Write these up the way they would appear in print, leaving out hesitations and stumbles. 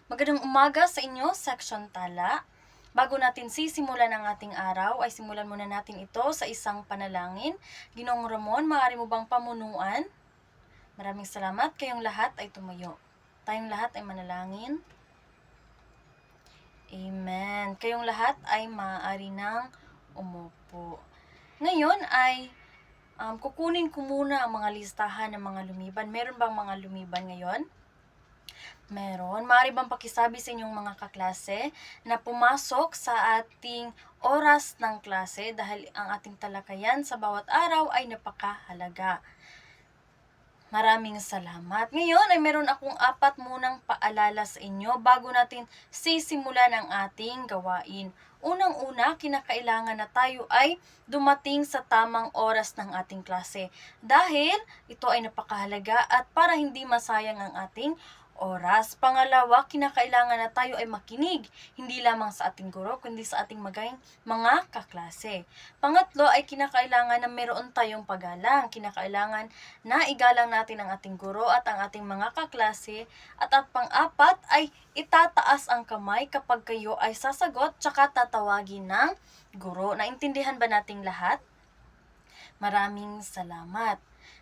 Magandang umaga sa inyo, Section Tala. Bago natin sisimulan ang ating araw, ay simulan muna natin ito sa isang panalangin. Ginoong Ramon, maaari mo bang pamunuan? Maraming salamat, kayong lahat ay tumayo. Tayong lahat ay manalangin. Amen. Kayong lahat ay maaari nang umupo. Ngayon ay kukunin ko muna ang mga listahan ng mga lumiban. Meron bang mga lumiban ngayon? Meron. Maaari bang pakisabi sa inyong mga kaklase na pumasok sa ating oras ng klase dahil ang ating talakayan sa bawat araw ay napakahalaga. Maraming salamat. Ngayon ay meron akong 4 munang paalala sa inyo bago natin sisimulan ang ating gawain. Unang-una, kinakailangan na tayo ay dumating sa tamang oras ng ating klase dahil ito ay napakahalaga at para hindi masayang ang ating oras. Pangalawa, kinakailangan na tayo ay makinig, hindi lamang sa ating guro, kundi sa ating mga kaklase. Pangatlo ay kinakailangan na meron tayong paggalang. Kinakailangan na igalang natin ang ating guro at ang ating mga kaklase. At ang pang-apat ay itataas ang kamay kapag kayo ay sasagot tsaka tatawagin ng guro. Naintindihan ba nating lahat? Maraming salamat.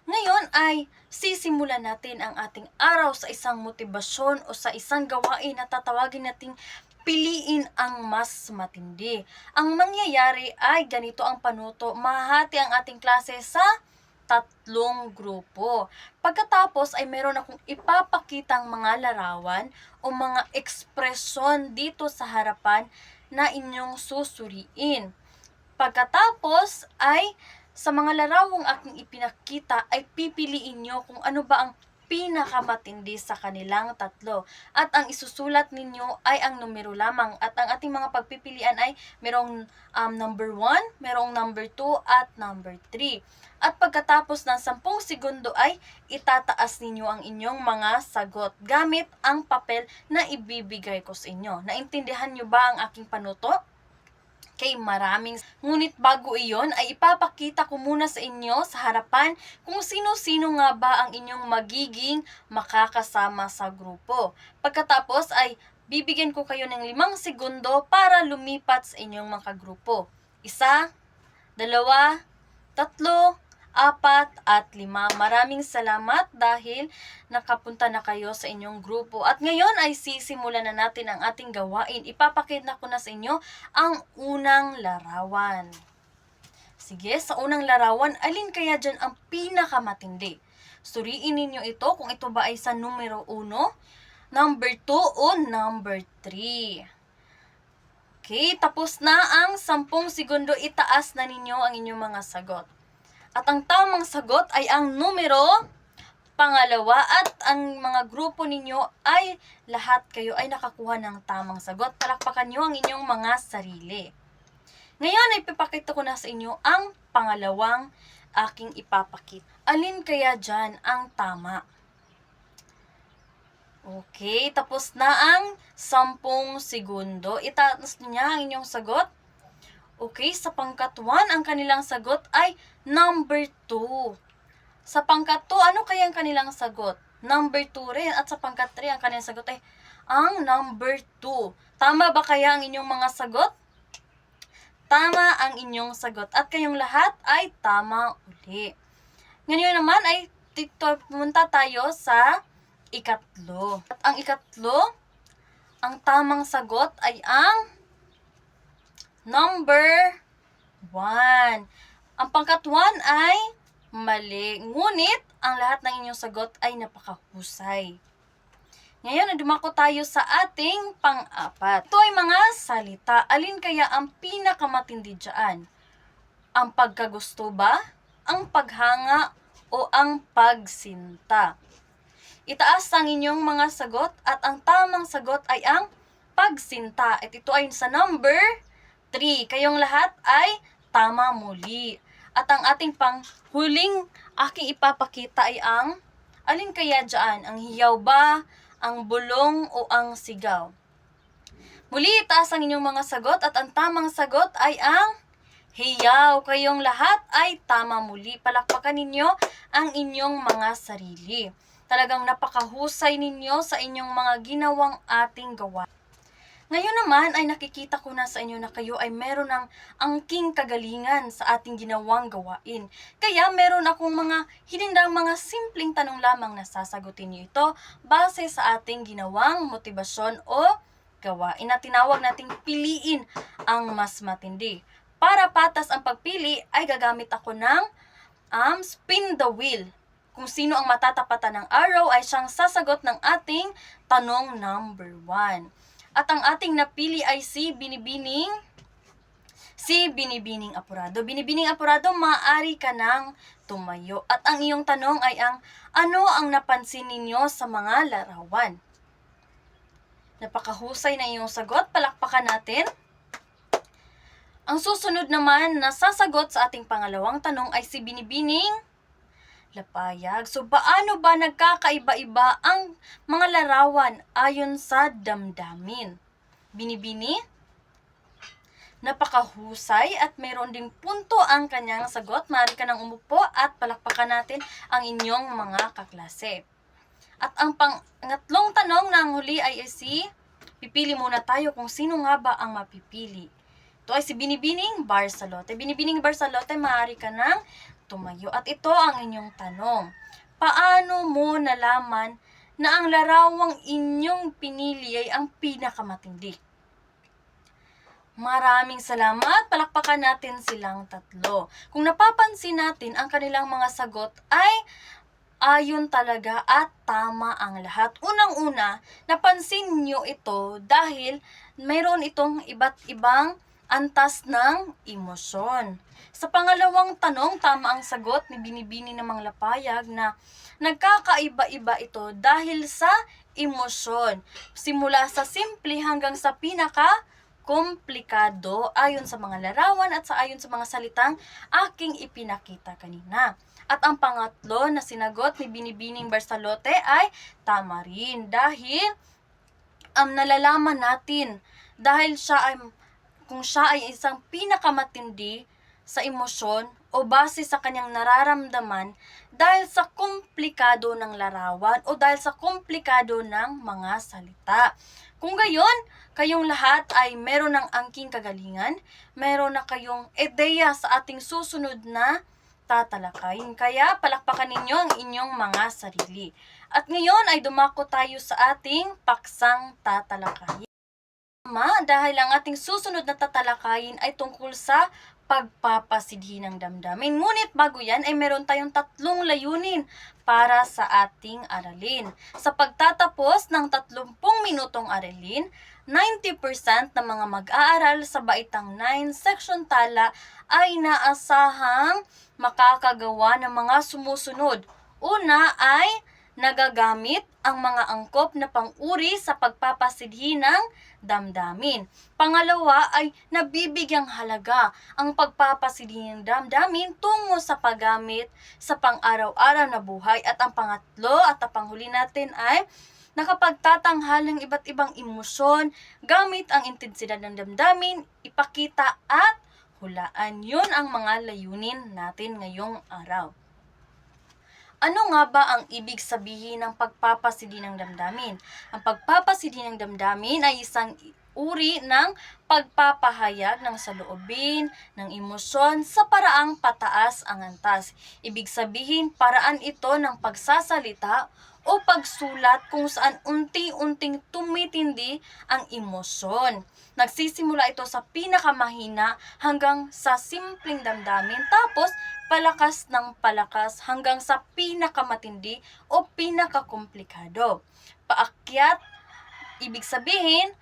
Ngayon ay sisimulan natin ang ating araw sa isang motibasyon o sa isang gawain na tatawagin nating piliin ang mas matindi. Ang mangyayari ay ganito ang panuto. Mahati ang ating klase sa 3 grupo. Pagkatapos ay meron akong ipapakitang mga larawan o mga ekspresyon dito sa harapan na inyong susuriin. Pagkatapos ay sa mga larawang aking ipinakita ay pipiliin nyo kung ano ba ang pinakamatindi sa kanilang 3. At ang isusulat ninyo ay ang numero lamang. At ang ating mga pagpipilian ay merong number 1, merong number 2, at number 3. At pagkatapos ng 10 segundo ay itataas ninyo ang inyong mga sagot gamit ang papel na ibibigay ko sa inyo. Naintindihan nyo ba ang aking panuto? Okay, ngunit bago iyon ay ipapakita ko muna sa inyo sa harapan kung sino-sino nga ba ang inyong magiging makakasama sa grupo. Pagkatapos ay bibigyan ko kayo ng 5 segundo para lumipat sa inyong mga grupo. 1, 2, 3, 4, at 5. Maraming salamat dahil nakapunta na kayo sa inyong grupo. At ngayon ay sisimulan na natin ang ating gawain. Ipapakita ko na sa inyo ang unang larawan. Sige, sa unang larawan, alin kaya dyan ang pinakamatindi? Suriin ninyo ito kung ito ba ay sa numero 1, number 2, o number 3. Okay, tapos na ang 10 segundo. Itaas na ninyo ang inyong mga sagot. At ang tamang sagot ay ang numero 2 at ang mga grupo ninyo ay lahat kayo ay nakakuha ng tamang sagot. Palakpakan nyo ang inyong mga sarili. Ngayon ay ipapakita ko na sa inyo ang pangalawang aking ipapakita. Alin kaya dyan ang tama? Okay, tapos na ang 10 segundo. Itaas niya ang inyong sagot. Okay, sa pangkat 1, ang kanilang sagot ay number 2. Sa pangkat 2, ano kaya ang kanilang sagot? Number 2 rin. At sa pangkat 3, ang kanilang sagot ay ang number 2. Tama ba kaya ang inyong mga sagot? Tama ang inyong sagot. At kayong lahat ay tama uli. Ngayon naman ay pumunta tayo sa ikatlo. At ang ikatlo, ang tamang sagot ay ang number 1. Ang pangkat 1 ay mali. Ngunit, ang lahat ng inyong sagot ay napakahusay. Ngayon, dumako tayo sa ating pang-4. Ito ay mga salita. Alin kaya ang pinakamatindi dyan? Ang pagkagusto ba? Ang paghanga? O ang pagsinta? Itaas ang inyong mga sagot at ang tamang sagot ay ang pagsinta. At ito ay sa number 3. Kayong lahat ay tama muli. At ang ating panghuling aking ipapakita ay ang alin kaya dyan? Ang hiyaw ba? Ang bulong? O ang sigaw? Muli, itaas ang inyong mga sagot at ang tamang sagot ay ang hiyaw. Kayong lahat ay tama muli. Palakpakan ninyo ang inyong mga sarili. Talagang napakahusay ninyo sa inyong mga ginawang ating gawa. Ngayon naman ay nakikita ko na sa inyo na kayo ay meron ng angking kagalingan sa ating ginawang gawain. Kaya meron akong mga hinindang mga simpleng tanong lamang na sasagutin niyo ito base sa ating ginawang motibasyon o gawain na tinawag nating piliin ang mas matindi. Para patas ang pagpili ay gagamit ako ng spin the wheel. Kung sino ang matatapatan ng arrow ay siyang sasagot ng ating tanong number 1. At ang ating napili ay si Binibining Apurado. Binibining Apurado, maaari ka nang tumayo. At ang iyong tanong ay ano ang napansin ninyo sa mga larawan? Napakahusay na iyong sagot. Palakpakan natin. Ang susunod naman na sasagot sa ating pangalawang tanong ay si Binibining Lapayag. So, paano ba nagkakaiba-iba ang mga larawan ayon sa damdamin? Binibini? Napakahusay at mayroon ding punto ang kanyang sagot. Maaari ka nang umupo at palakpakan natin ang inyong mga kaklase. At ang pangatlong tanong ng huli ay pipili muna tayo kung sino nga ba ang mapipili. Ito ay si Binibining Barsalote. Binibining Barsalote, maaari ka nang tumayo. At ito ang inyong tanong. Paano mo nalaman na ang larawang inyong pinili ay ang pinakamatindi? Maraming salamat. Palakpakan natin silang tatlo. Kung napapansin natin, ang kanilang mga sagot ay ayon talaga at tama ang lahat. Unang-una, napansin nyo ito dahil mayroon itong iba't ibang antas ng emosyon. Sa pangalawang tanong, tama ang sagot ni Binibini ng mga Lapayag na nagkakaiba-iba ito dahil sa emosyon. Simula sa simple hanggang sa komplikado ayon sa mga larawan at ayon sa mga salitang aking ipinakita kanina. At ang pangatlo na sinagot ni Binibining Barsalote ay tama rin dahil nalalaman natin dahil kung siya ay isang pinakamatindi sa emosyon o base sa kanyang nararamdaman dahil sa komplikado ng larawan o dahil sa komplikado ng mga salita. Kung gayon, kayong lahat ay meron ng angking kagalingan, meron na kayong ideya sa ating susunod na tatalakayin. Kaya palakpakan ninyo ang inyong mga sarili. At ngayon ay dumako tayo sa ating paksang tatalakayin. Dahil ang ating susunod na tatalakayin ay tungkol sa pagpapasidhi ng damdamin. Ngunit bago yan ay meron tayong 3 layunin para sa ating aralin. Sa pagtatapos ng 30 minutong aralin, 90% ng mga mag-aaral sa Baitang 9 Section Tala ay naasahang makakagawa ng mga sumusunod. Una ay nagagamit ang mga angkop na pang-uri sa pagpapasidhi ng damdamin. Pangalawa ay nabibigyang halaga ang pagpapasidhi ng damdamin tungo sa paggamit sa pang-araw-araw na buhay. At ang pangatlo at ang panghuli natin ay nakapagtatanghal ng iba't ibang emosyon gamit ang intensidad ng damdamin, ipakita at hulaan. Yun ang mga layunin natin ngayong araw. Ano nga ba ang ibig sabihin ng pagpapasidhi ng damdamin? Ang pagpapasidhi ng damdamin ay isang uri ng pagpapahayag ng saloobin, ng emosyon sa paraang pataas ang antas. Ibig sabihin, paraan ito ng pagsasalita o pagsulat kung saan unti-unting tumitindi ang emosyon. Nagsisimula ito sa pinakamahina hanggang sa simpleng damdamin, tapos palakas ng palakas hanggang sa pinakamatindi o pinakakomplikado. Paakyat, ibig sabihin,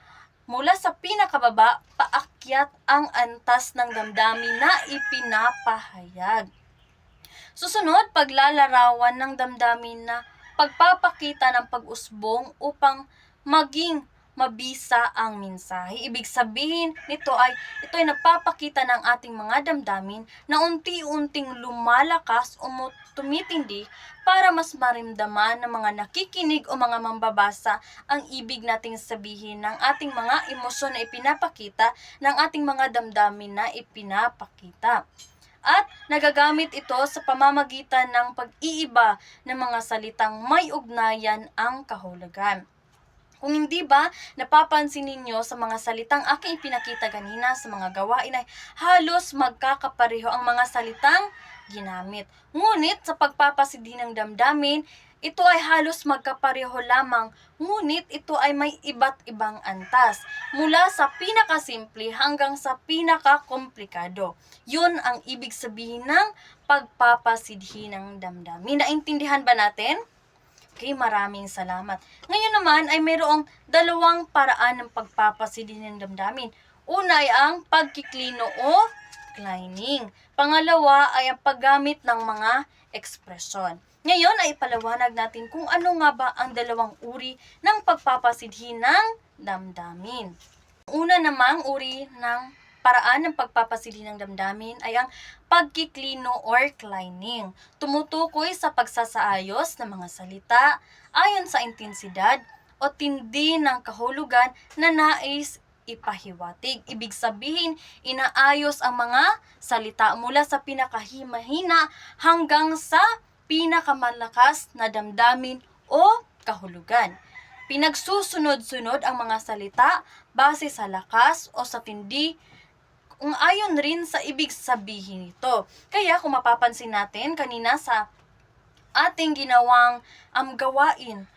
mula sa pinakababa, paakyat ang antas ng damdamin na ipinapahayag. Susunod, paglalarawan ng damdamin na pagpapakita ng pag-usbong upang maging mabisa ang mensahe. Ibig sabihin ito ay nagpapakita ng ating mga damdamin na unti-unting lumalakas o tumitindi para mas maramdaman ng mga nakikinig o mga mambabasa ang ibig nating sabihin ng ating mga emosyon na ipinapakita, ng ating mga damdamin na ipinapakita. at nagagamit ito sa pamamagitan ng pag-iiba ng mga salitang may ugnayan ang kahulugan. Kung hindi ba, napapansin ninyo sa mga salitang aking ipinakita kanina sa mga gawain ay halos magkakapareho ang mga salitang ginamit. Ngunit sa pagpapasidhi ng damdamin, ito ay halos magkapareho lamang, ngunit ito ay may iba't ibang antas, mula sa pinakasimple hanggang sa pinakakomplikado. Yun ang ibig sabihin ng pagpapasidhi ng damdamin. Naintindihan ba natin? Okay, maraming salamat. Ngayon naman ay mayroong dalawang paraan ng pagpapasidhi ng damdamin. Una ay ang pagkiklino o clining. Pangalawa ay ang paggamit ng mga ekspresyon. Ngayon ay ipaliwanag natin kung ano nga ba ang dalawang uri ng pagpapasidhi ng damdamin. Una namang uri ng paraan ng pagpapasidhi ng damdamin ay ang pagkiklino or clining. Tumutukoy sa pagsasaayos ng mga salita ayon sa intensidad o tindi ng kahulugan na nais ipahiwatig. Ibig sabihin, inaayos ang mga salita mula sa pinakahimahina hanggang sa pinakamalakas na damdamin o kahulugan. Pinagsusunod-sunod ang mga salita base sa lakas o sa tindi kung ayon rin sa ibig sabihin nito. Kaya kung mapapansin natin kanina sa ating ginawang gawain,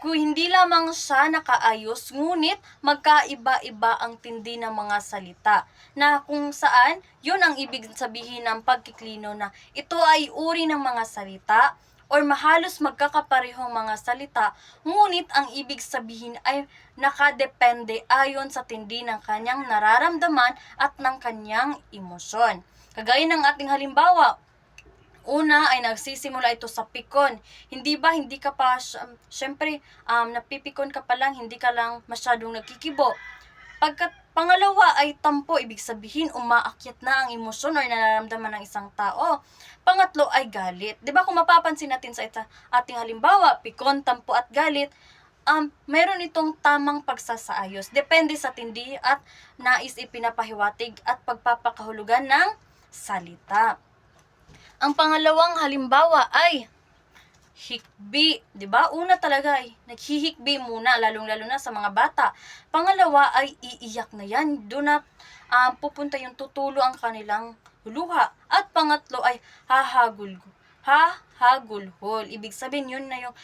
kung hindi lamang siya nakaayos, ngunit magkaiba-iba ang tindi ng mga salita, na kung saan yun ang ibig sabihin ng pagkiklino, na ito ay uri ng mga salita or mahalos magkakaparehong mga salita, ngunit ang ibig sabihin ay nakadepende ayon sa tindi ng kanyang nararamdaman at ng kanyang emosyon. Kagaya ng ating halimbawa, una ay nagsisimula ito sa pikon. Hindi ka pa, syempre, napipikon ka pa lang, hindi ka lang masyadong nagkikibo. Pangalawa ay tampo, ibig sabihin umaakyat na ang emosyon or nararamdaman ng isang tao. Pangatlo ay galit. 'Di ba kung mapapansin natin sa ating halimbawa, pikon, tampo at galit, mayroon itong tamang pagsasaayos. Depende sa tindi at nais ipinapahiwatig at pagpapakahulugan ng salita. Ang pangalawang halimbawa ay hikbi, 'di ba? Una talaga ay naghihikbi muna, lalong-lalo na sa mga bata. Pangalawa ay iiyak na 'yan. Doon na pupunta yung tutulo ang kanilang luha. At pangatlo ay hahagulhol. Ibig sabihin yun na yung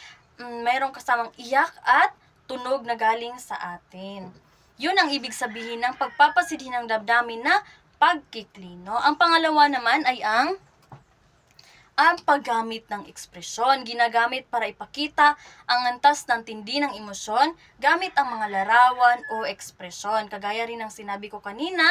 mayroong kasamang iyak at tunog na galing sa atin. Yun ang ibig sabihin ng pagpapasidhi ng damdamin na pagkiklino. Ang pangalawa naman ay ang paggamit ng ekspresyon. Ginagamit para ipakita ang antas ng tindi ng emosyon gamit ang mga larawan o ekspresyon. Kagaya rin ng sinabi ko kanina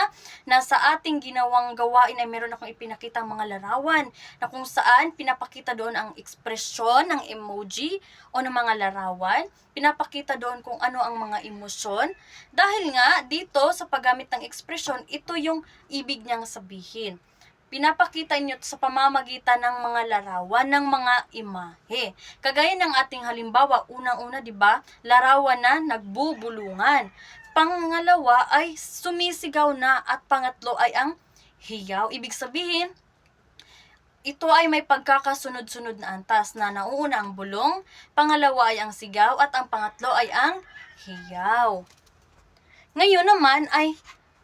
na sa ating ginawang gawain ay meron akong ipinakita ang mga larawan na kung saan pinapakita doon ang ekspresyon ng emoji o ng mga larawan. Pinapakita doon kung ano ang mga emosyon. Dahil nga dito sa paggamit ng ekspresyon, ito yung ibig niyang sabihin. Pinapakita niyo sa pamamagitan ng mga larawan, ng mga imahe. Kagaya ng ating halimbawa, unang-una, 'di ba? Larawan na nagbubulungan. Pangalawa ay sumisigaw na at pangatlo ay ang hiyaw. Ibig sabihin, ito ay may pagkakasunod-sunod na antas na nauuna ang bulong, pangalawa ay ang sigaw at ang pangatlo ay ang hiyaw. Ngayon naman ay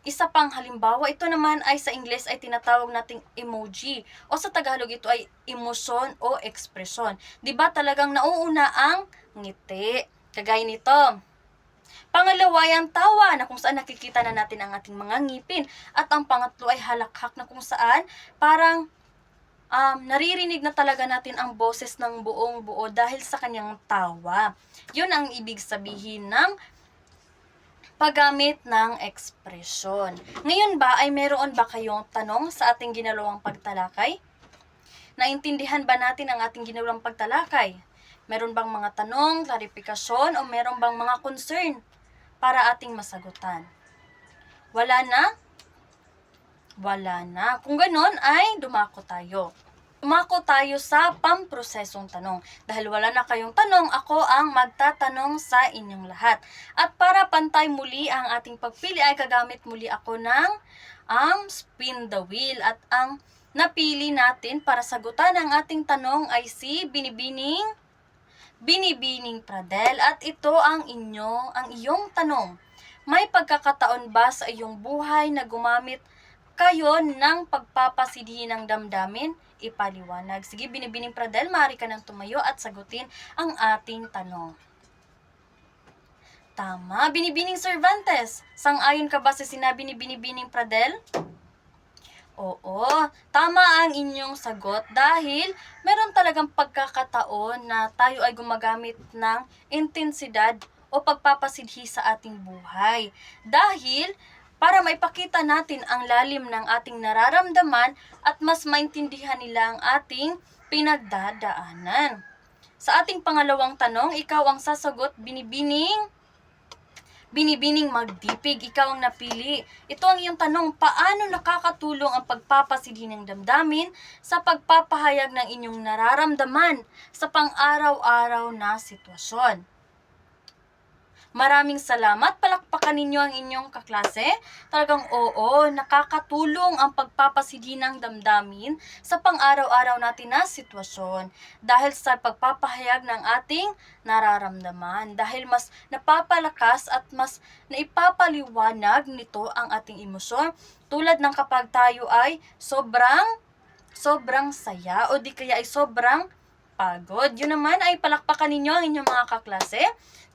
isa pang halimbawa, ito naman ay sa Ingles ay tinatawag nating emoji o sa Tagalog ito ay emosyon o ekspresyon. 'Di ba talagang nauuna ang ngiti? Kagaya nito. Pangalawa ay ang tawa na kung saan nakikita na natin ang ating mga ngipin at ang pangatlo ay halakhak na kung saan parang naririnig na talaga natin ang boses ng buong buo dahil sa kanyang tawa. 'Yun ang ibig sabihin ng paggamit ng ekspresyon. Ngayon ba ay meron ba kayong tanong sa ating ginawang pagtalakay? Naintindihan ba natin ang ating ginawang pagtalakay? Meron bang mga tanong, klarifikasyon, o meron bang mga concern para ating masagutan? Wala na? Wala na. Kung ganon ay dumako tayo. Dumako tayo sa pamprosesong tanong. Dahil wala na kayong tanong, ako ang magtatanong sa inyong lahat. At para pantay muli ang ating pagpili ay gagamit muli ako ng spin the wheel. At ang napili natin para sagutan ang ating tanong ay si Binibining Pradel. At ito ang iyong tanong. May pagkakataon ba sa iyong buhay na gumamit kayo ng pagpapasidhi ng damdamin? Ipaliwanag. Sige, Binibining Pradel, maaari ka nang tumayo at sagutin ang ating tanong. Tama, Binibining Cervantes. Sang-ayon ka ba sa sinabi ni Binibining Pradel? Oo, tama ang inyong sagot dahil meron talagang pagkakataon na tayo ay gumagamit ng intensidad o pagpapasidhi sa ating buhay. Dahil para maipakita natin ang lalim ng ating nararamdaman at mas maintindihan nila ang ating pinagdadaanan. Sa ating pangalawang tanong, ikaw ang sasagot, Binibining Magdipig, ikaw ang napili. Ito ang iyong tanong, paano nakakatulong ang pagpapasidhi ng damdamin sa pagpapahayag ng inyong nararamdaman sa pang-araw-araw na sitwasyon? Maraming salamat. Palakpakan ninyo ang inyong kaklase. Talagang oo, nakakatulong ang pagpapasidhi ng damdamin sa pang-araw-araw natin na sitwasyon. Dahil sa pagpapahayag ng ating nararamdaman. Dahil mas napapalakas at mas naipapaliwanag nito ang ating emosyon. Tulad ng kapag tayo ay sobrang saya o di kaya ay sobrang pagod. Yun naman ay palakpakan ninyo ang inyong mga kaklase.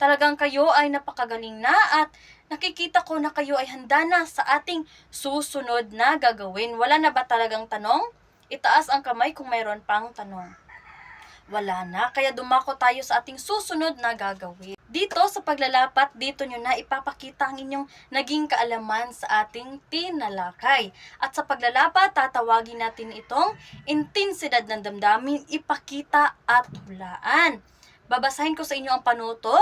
Talagang kayo ay napakagaling na at nakikita ko na kayo ay handa na sa ating susunod na gagawin. Wala na ba talagang tanong? Itaas ang kamay kung mayroon pang tanong. Wala na, kaya dumako tayo sa ating susunod na gagawin. Dito sa paglalapat, dito nyo na ipapakita ang inyong naging kaalaman sa ating tinalakay. At sa paglalapat, tatawagin natin itong intensidad ng damdamin, ipakita at hulaan. Babasahin ko sa inyo ang panuto.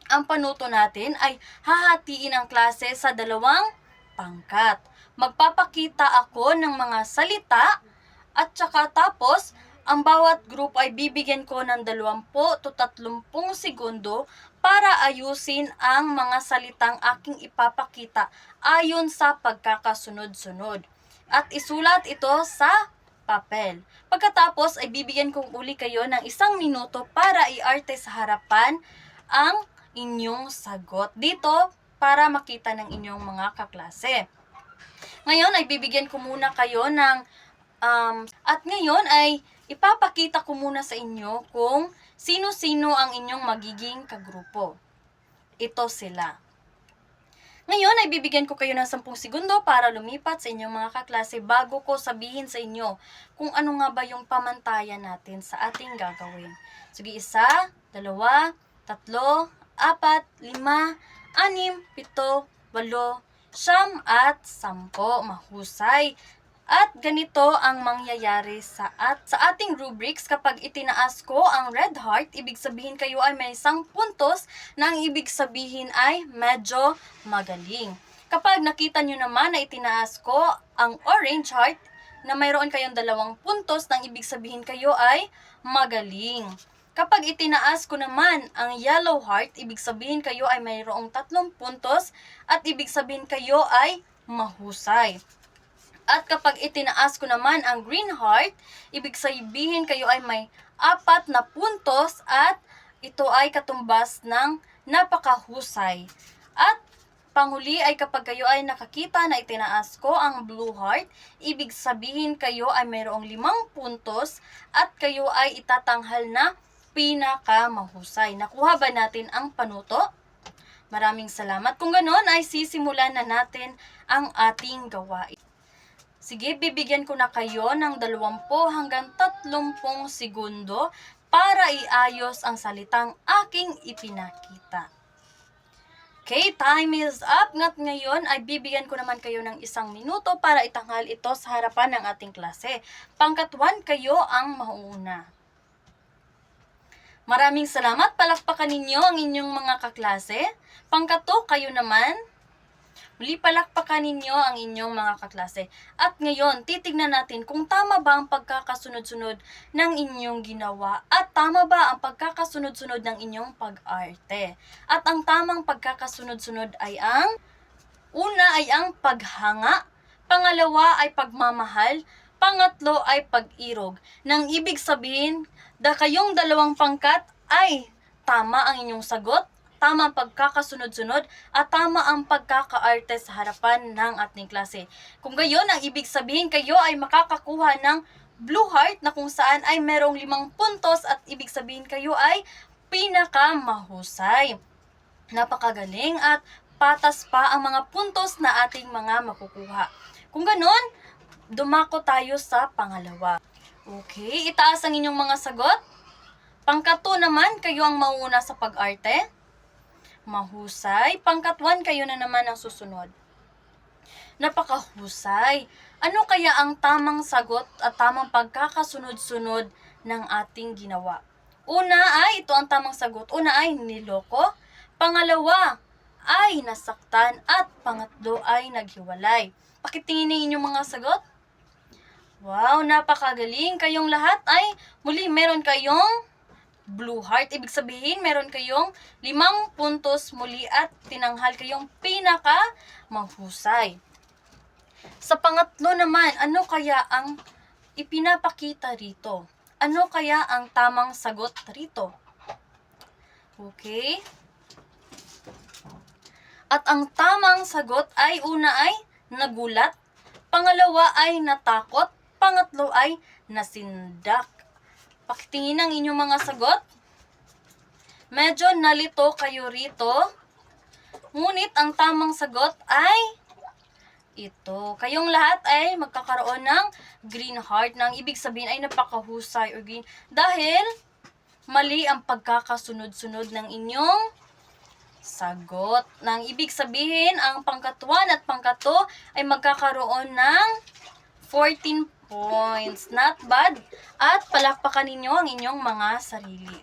Ang panuto natin ay hahatiin ang klase sa dalawang pangkat. Magpapakita ako ng mga salita at saka tapos ang bawat group ay bibigyan ko ng 20 to 30 segundo para ayusin ang mga salitang aking ipapakita ayon sa pagkakasunod-sunod. At isulat ito sa papel. Pagkatapos ay bibigyan ko uli kayo ng 1 minuto para iarte sa harapan ang inyong sagot dito para makita ng inyong mga kaklase. Ngayon ay bibigyan ko muna kayo ng at ngayon ay ipapakita ko muna sa inyo kung sino-sino ang inyong magiging kagrupo. Ito sila. Ngayon ay bibigyan ko kayo ng 10 segundo para lumipat sa inyong mga kaklase bago ko sabihin sa inyo kung ano nga ba yung pamantayan natin sa ating gagawin. Sige, 1, 2, 3, 4, 5, 6, 7, 8, 9, at 10. Mahusay. At ganito ang mangyayari sa ating rubrics kapag itinaas ko ang red heart, ibig sabihin kayo ay may 1 puntos na ang ibig sabihin ay medyo magaling. Kapag nakita nyo naman na itinaas ko ang orange heart na mayroon kayong 2 puntos, na ang ibig sabihin kayo ay magaling. Kapag itinaas ko naman ang yellow heart, ibig sabihin kayo ay mayroong 3 puntos at ibig sabihin kayo ay mahusay. At kapag itinaas ko naman ang green heart, ibig sabihin kayo ay may 4 na puntos at ito ay katumbas ng napakahusay. At panghuli ay kapag kayo ay nakakita na itinaas ko ang blue heart, ibig sabihin kayo ay mayroong 5 puntos at kayo ay itatanghal na pinakamahusay. Nakuha ba natin ang panuto? Maraming salamat. Kung ganoon ay sisimulan na natin ang ating gawain. Sige, bibigyan ko na kayo ng 20 hanggang 30 segundo para iayos ang salitang aking ipinakita. Okay, time is up. Ngayon ay bibigyan ko naman kayo ng 1 minuto para itanghal ito sa harapan ng ating klase. Pangkat 1, kayo ang mauuna. Maraming salamat. Palakpakan ninyo ang inyong mga kaklase. Pangkat 2, kayo naman. Muli palakpakan ninyo ang inyong mga kaklase. At ngayon, titignan natin kung tama ba ang pagkakasunod-sunod ng inyong ginawa at tama ba ang pagkakasunod-sunod ng inyong pag-arte. At ang tamang pagkakasunod-sunod ay una ay ang paghanga, pangalawa ay pagmamahal, Pangatlo ay pag-irog. Nang ibig sabihin, kayong dalawang pangkat ay tama ang inyong sagot, tama ang pagkakasunod-sunod, at tama ang pagkakaarte sa harapan ng ating klase. Kung gayon, ang ibig sabihin kayo ay makakakuha ng blue heart na kung saan ay merong 5 puntos at ibig sabihin kayo ay pinakamahusay. Napakagaling at patas pa ang mga puntos na ating mga makukuha. Kung ganon, dumako tayo sa pangalawa. Okay, itaas ang inyong mga sagot. Pangkat-2 naman, kayo ang mauuna sa pag-arte. Mahusay. Pangkat-1, kayo na naman ang susunod. Napakahusay. Ano kaya ang tamang sagot at tamang pagkakasunod-sunod ng ating ginawa? Una ay, ito ang tamang sagot. Una ay niloko. Pangalawa ay nasaktan. At pangatlo ay naghiwalay. Pakitingin ng inyong mga sagot. Wow, napakagaling. Kayong lahat ay muli meron kayong blue heart. Ibig sabihin, meron kayong 5 puntos muli at tinanghal kayong mahusay. Sa pangatlo naman, ano kaya ang ipinapakita rito? Ano kaya ang tamang sagot rito? Okay. At ang tamang sagot ay una ay nagulat, pangalawa ay natakot, pangatlo ay nasindak. Pakitingin ang inyong mga sagot. Medyo nalito kayo rito. Ngunit ang tamang sagot ay ito. Kayong lahat ay magkakaroon ng green heart nang ibig sabihin ay napakahusay o green. Dahil mali ang pagkakasunod-sunod ng inyong sagot. Nang ibig sabihin, ang pangkat-1 at pangkat-2 ay magkakaroon ng 14 points. Not bad. At palakpakan ninyo ang inyong mga sarili.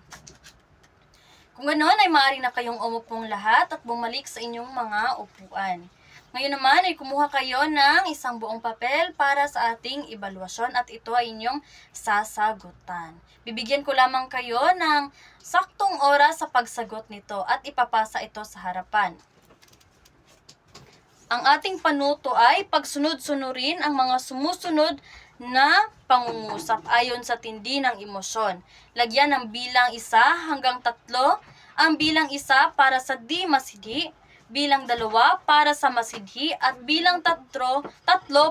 Kung ganoon ay maaari na kayong umupong lahat at bumalik sa inyong mga upuan. Ngayon naman ay kumuha kayo ng isang buong papel para sa ating ebaluasyon at ito ay inyong sasagutan. Bibigyan ko lamang kayo ng saktong oras sa pagsagot nito at ipapasa ito sa harapan. Ang ating panuto ay pagsunod-sunurin ang mga sumusunod na pangungusap ayon sa tindi ng emosyon. Lagyan ng bilang 1 hanggang 3, ang bilang 1 para sa di masidhi, bilang 2 para sa masidhi, at bilang 3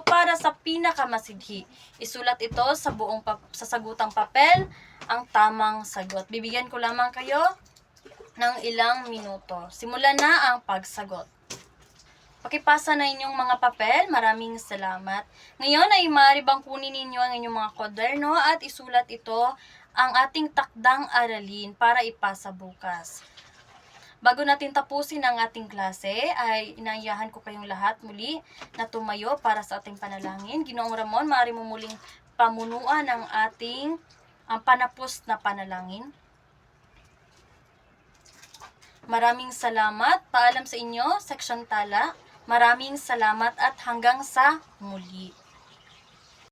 para sa pinakamasidhi. Isulat ito sa buong sasagutang papel ang tamang sagot. Bibigyan ko lamang kayo ng ilang minuto. Simulan na ang pagsagot. Pakipasa na inyong mga papel. Maraming salamat. Ngayon ay maaari bang kunin ninyo ang inyong mga kwaderno at isulat ito ang ating takdang aralin para ipasa bukas. Bago natin tapusin ang ating klase, ay inaayahan ko kayong lahat muli na tumayo para sa ating panalangin. Ginoong Ramon, maaari mo muling pamunuan ang ating panapos na panalangin. Maraming salamat. Paalam sa inyo, Section Tala. Maraming salamat at hanggang sa muli.